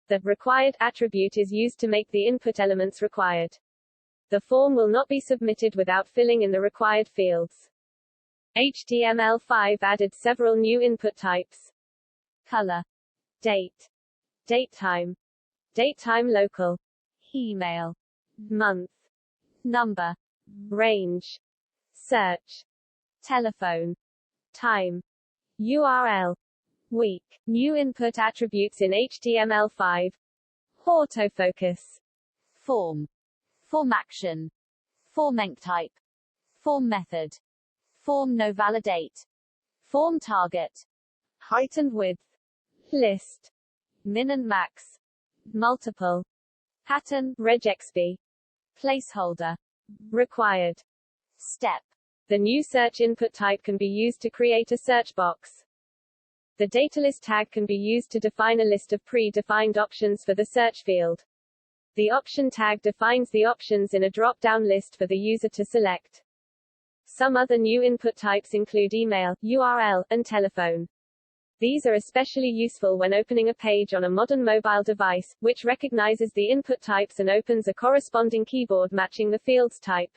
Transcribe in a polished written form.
The required attribute is used to make the input elements required. The form will not be submitted without filling in the required fields. HTML5 added several new input types. Color, date, datetime, datetime local, email, month, number, range, search, telephone, time, URL, week. New input attributes in HTML5. Autofocus, form, form action, form enctype, form method, form no validate, form target, height and width, list, min and max, multiple, pattern, regexp, placeholder, required, step. The new search input type can be used to create a search box. The datalist tag can be used to define a list of pre-defined options for the search field. The option tag defines the options in a drop-down list for the user to select. Some other new input types include email, URL, and telephone. These are especially useful when opening a page on a modern mobile device, which recognizes the input types and opens a corresponding keyboard matching the field's type.